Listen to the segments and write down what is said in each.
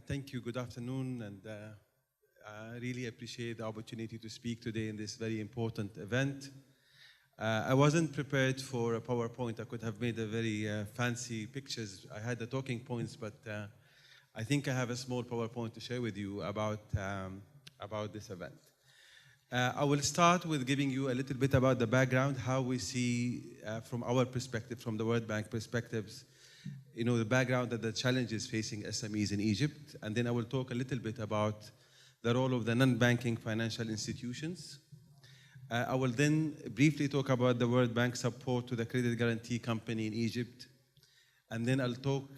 Thank you. Good afternoon, and I really appreciate the opportunity to speak today in this very important event. I wasn't prepared for a PowerPoint. I could have made a very fancy pictures. I had the talking points, but I think I have a small PowerPoint to share with you about this event. I will start with giving you a little bit about the background, how we see from our perspective, from the World Bank perspectives, the background and the challenges facing SMEs in Egypt. And then I will talk a little bit about the role of the non-banking financial institutions. I will then briefly talk about the World Bank support to the credit guarantee company in Egypt. And then I'll talk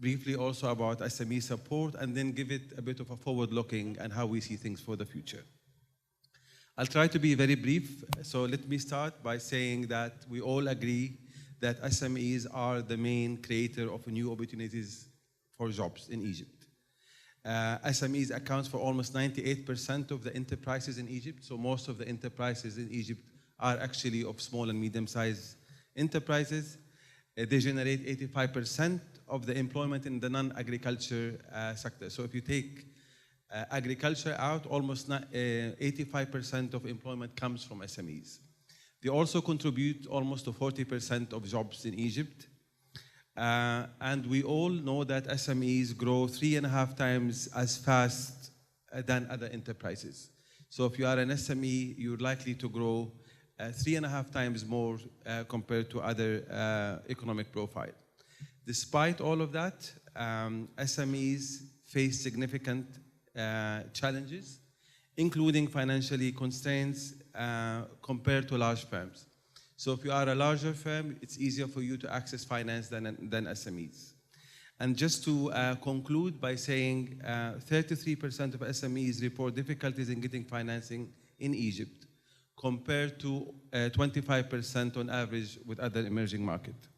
briefly also about SME support and then give it a bit of a forward-looking and how we see things for the future. I'll try to be very brief. So let me start by saying that we all agree that SMEs are the main creator of new opportunities for jobs in Egypt. SMEs accounts for almost 98% of the enterprises in Egypt. So most of the enterprises in Egypt are actually of small and medium-sized enterprises. They generate 85% of the employment in the non-agriculture sector. So if you take agriculture out, almost 85% of employment comes from SMEs. They also contribute almost to 40% of jobs in Egypt. And we all know that SMEs grow 3.5 times as fast than other enterprises. So if you are an SME, you're likely to grow 3.5 times more compared to other economic profile. Despite all of that, SMEs face significant challenges, including financially constraints compared to large firms. So if you are a larger firm, it's easier for you to access finance than SMEs. And just to conclude by saying 33% of SMEs report difficulties in getting financing in Egypt, compared to 25% on average with other emerging markets.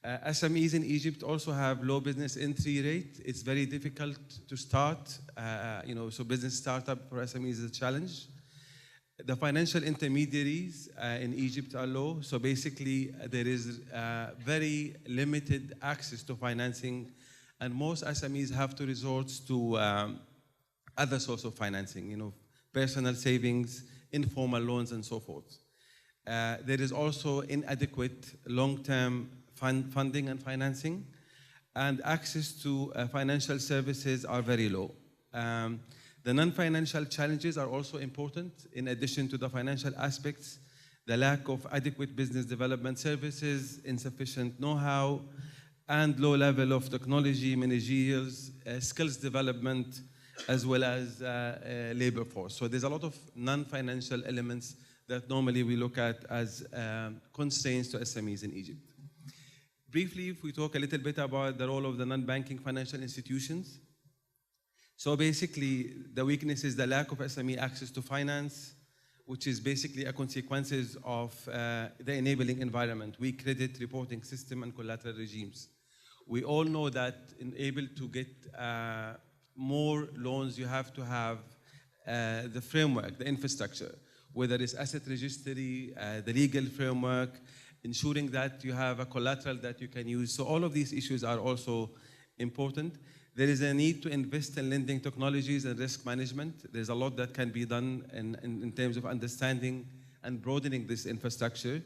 SMEs in Egypt also have low business entry rate. It's very difficult to start. So business startup for SMEs is a challenge. The financial intermediaries in Egypt are low. So basically, there is very limited access to financing, and most SMEs have to resort to other sources of financing, personal savings, informal loans, and so forth. There is also inadequate long-term funding and financing, and access to financial services are very low. The non-financial challenges are also important. In addition to the financial aspects, the lack of adequate business development services, insufficient know-how, and low level of technology, managerial, skills development, as well as labor force. So there's a lot of non-financial elements that normally we look at as constraints to SMEs in Egypt. Briefly, if we talk a little bit about the role of the non-banking financial institutions. So basically, the weakness is the lack of SME access to finance, which is basically a consequence of the enabling environment, weak credit reporting system, and collateral regimes. We all know that in able to get more loans, you have to have the framework, the infrastructure, whether it's asset registry, the legal framework, ensuring that you have a collateral that you can use. So all of these issues are also important. There is a need to invest in lending technologies and risk management. There's a lot that can be done in terms of understanding and broadening this infrastructure.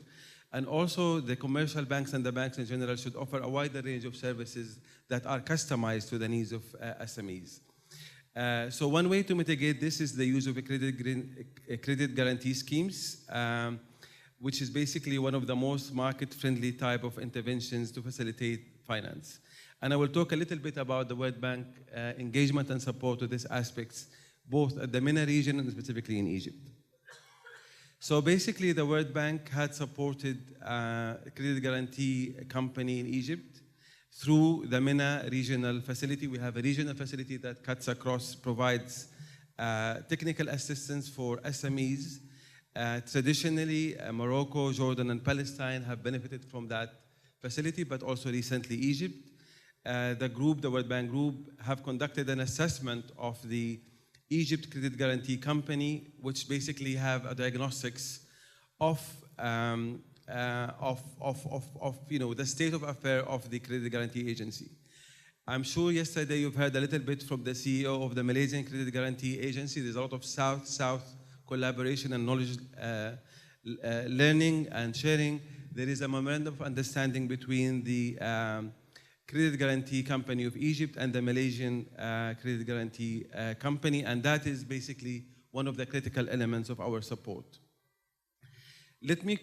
And also the commercial banks and the banks in general should offer a wider range of services that are customized to the needs of SMEs. So one way to mitigate this is the use of credit guarantee schemes, which is basically one of the most market-friendly type of interventions to facilitate finance. And I will talk a little bit about the World Bank engagement and support to these aspects, both at the MENA region and specifically in Egypt. So basically, the World Bank had supported a credit guarantee company in Egypt through the MENA regional facility. We have a regional facility that cuts across, provides technical assistance for SMEs. Traditionally, Morocco, Jordan, and Palestine have benefited from that facility, but also recently Egypt. The World Bank Group, have conducted an assessment of the Egypt Credit Guarantee Company, which basically have a diagnostics of the state of affairs of the Credit Guarantee Agency. I'm sure yesterday you've heard a little bit from the CEO of the Malaysian Credit Guarantee Agency. There's a lot of South-South collaboration and knowledge learning and sharing. There is a memorandum of understanding between the Credit Guarantee Company of Egypt and the Malaysian Credit Guarantee Company, and that is basically one of the critical elements of our support. Let me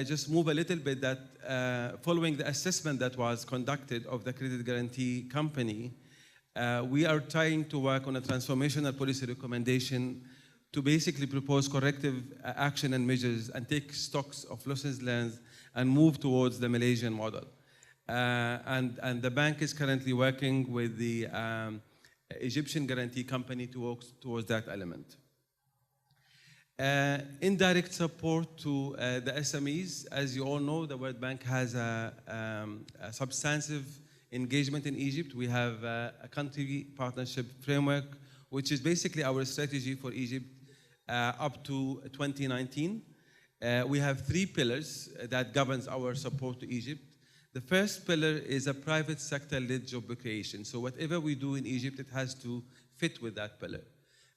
just move a little bit that following the assessment that was conducted of the Credit Guarantee Company, we are trying to work on a transformational policy recommendation to basically propose corrective action and measures and take stocks of lessons learned and move towards the Malaysian model. And the bank is currently working with the Egyptian Guarantee Company to work towards that element. Indirect support to the SMEs. As you all know, the World Bank has a substantive engagement in Egypt. We have a country partnership framework, which is basically our strategy for Egypt up to 2019. We have 3 pillars that governs our support to Egypt. The first pillar is a private sector-led job creation. So whatever we do in Egypt, it has to fit with that pillar.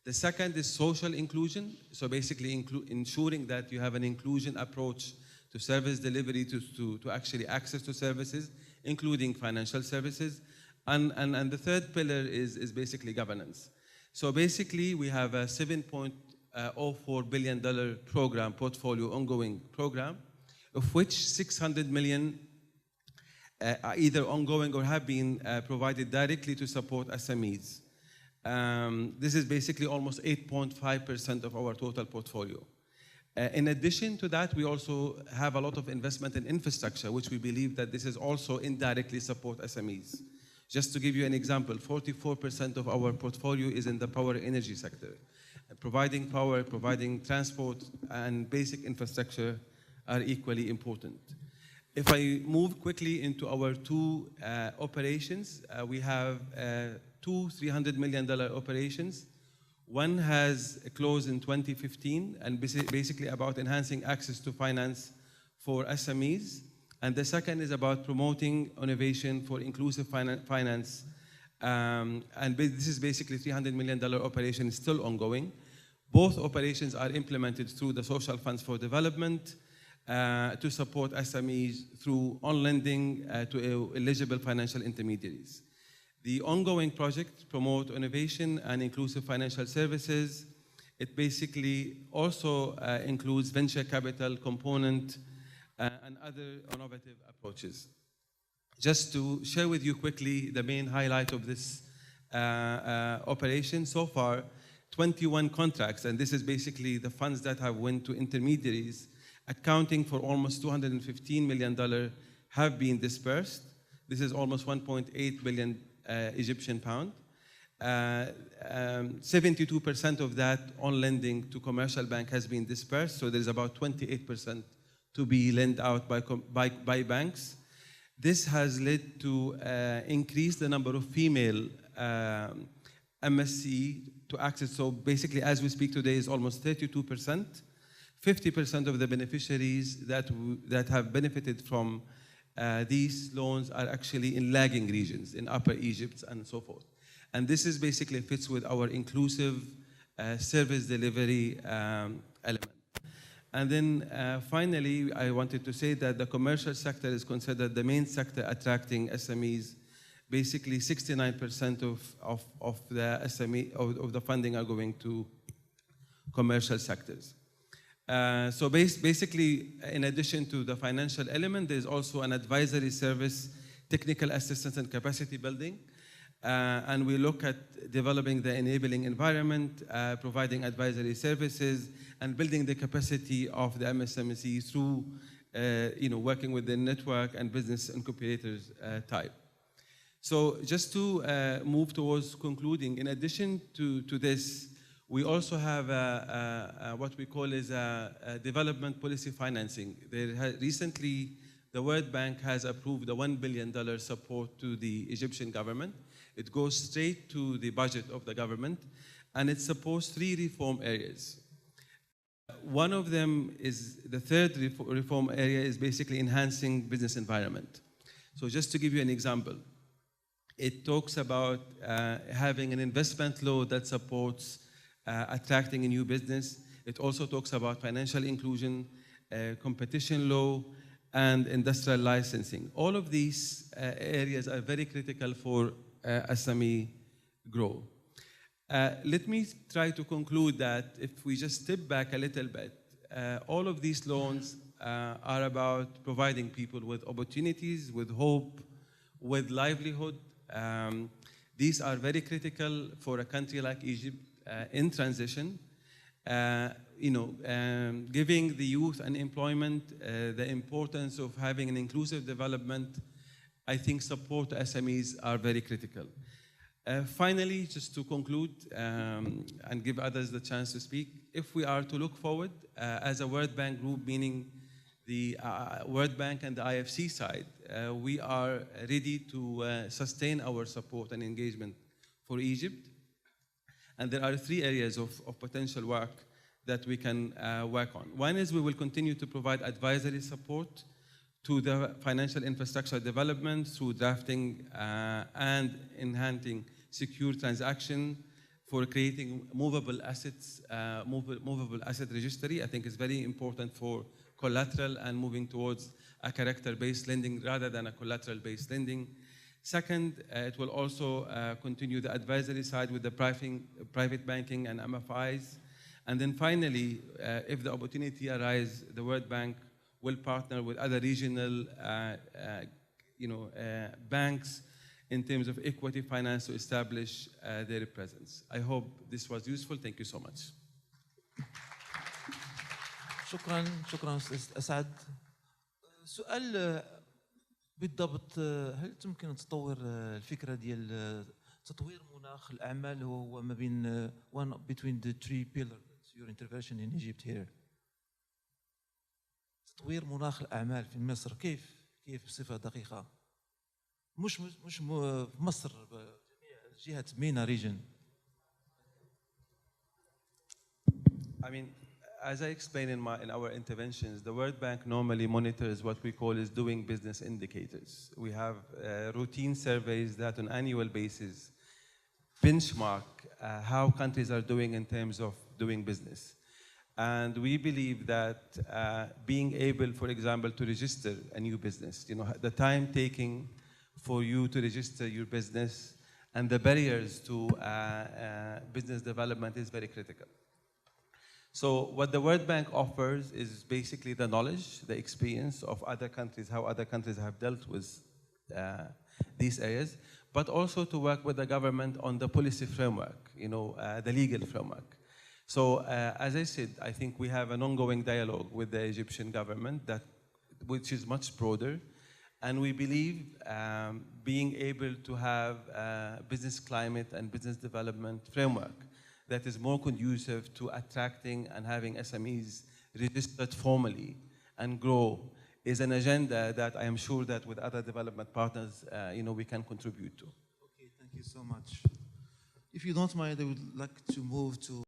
The second is social inclusion, so basically ensuring that you have an inclusion approach to service delivery, to actually access to services, including financial services. And the third pillar is basically governance. So basically, we have a $7.04 billion program, portfolio ongoing program, of which $600 million are either ongoing or have been provided directly to support SMEs. This is basically almost 8.5% of our total portfolio. In addition to that, we also have a lot of investment in infrastructure, which we believe that this is also indirectly support SMEs. Just to give you an example, 44% of our portfolio is in the power energy sector. Providing power, providing transport, and basic infrastructure are equally important. If I move quickly into our 2 operations, we have 2 $300 million operations. One has closed in 2015 and basically about enhancing access to finance for SMEs. And the second is about promoting innovation for inclusive finance. And this is basically $300 million operation, still ongoing. Both operations are implemented through the Social Funds for Development to support SMEs through on-lending to eligible financial intermediaries. The ongoing project promote innovation and inclusive financial services. It basically also includes venture capital component and other innovative approaches. Just to share with you quickly the main highlight of this operation so far, 21 contracts, and this is basically the funds that have went to intermediaries, accounting for almost $215 million have been dispersed. This is almost 1.8 billion Egyptian pound. 72% of that on lending to commercial bank has been dispersed, so there's about 28% to be lent out by banks. This has led to increase the number of female MSC to access. So basically, as we speak today, is almost 32%. 50% of the beneficiaries that have benefited from these loans are actually in lagging regions, in Upper Egypt and so forth. And this is basically fits with our inclusive service delivery element. And then finally, I wanted to say that the commercial sector is considered the main sector attracting SMEs. Basically, 69% of the SME of the funding are going to commercial sectors. So basically, in addition to the financial element, there's also an advisory service, technical assistance, and capacity building. And we look at developing the enabling environment, providing advisory services, and building the capacity of the MSME through working with the network and business incubators type. So just to move towards concluding, in addition to this, we also have what we call is a development policy financing. Recently, the World Bank has approved a $1 billion support to the Egyptian government. It goes straight to the budget of the government, and it supports 3 reform areas. One of them is, the third reform area is basically enhancing business environment. So just to give you an example, It talks about having an investment law that supports attracting a new business. It also talks about financial inclusion, competition law, and industrial licensing. All of these areas are very critical for SME growth. Let me try to conclude that if we just step back a little bit, all of these loans are about providing people with opportunities, with hope, with livelihood. These are very critical for a country like Egypt in transition. Giving the youth and employment, the importance of having an inclusive development, I think support SMEs are very critical. Finally, just to conclude and give others the chance to speak, if we are to look forward as a World Bank group, meaning the World Bank and the IFC side, we are ready to sustain our support and engagement for Egypt. And there are 3 areas of potential work that we can work on. One is we will continue to provide advisory support to the financial infrastructure development through drafting and enhancing secure transaction for creating movable assets, movable asset registry. I think it's very important for collateral and moving towards a character-based lending rather than a collateral-based lending. Second, it will also continue the advisory side with the private banking and MFIs. And then finally, if the opportunity arises, the World Bank will partner with other regional banks in terms of equity finance to establish their presence. I hope this was useful. Thank you so much. شكرا أستاذ أسعد. سؤال بالضبط، هل تمكن تطور الفكرة ديال تطوير مناخ الأعمال هو ما بين one between the 3 pillars your intervention in Egypt here؟ تطوير مناخ الأعمال في مصر كيف بصفة دقيقة؟ مش في مصر، جميع جهات MENA region. I mean, as I explained in our interventions, the World Bank normally monitors what we call is doing business indicators. We have routine surveys that on an annual basis benchmark how countries are doing in terms of doing business. And we believe that being able, for example, to register a new business, the time taking for you to register your business and the barriers to business development is very critical. So what the World Bank offers is basically the knowledge, the experience of other countries, how other countries have dealt with these areas, but also to work with the government on the policy framework, the legal framework. So as I said, I think we have an ongoing dialogue with the Egyptian government which is much broader. And we believe being able to have a business climate and business development framework that is more conducive to attracting and having SMEs registered formally and grow is an agenda that I am sure that with other development partners, we can contribute to. Okay, thank you so much. If you don't mind, I would like to move to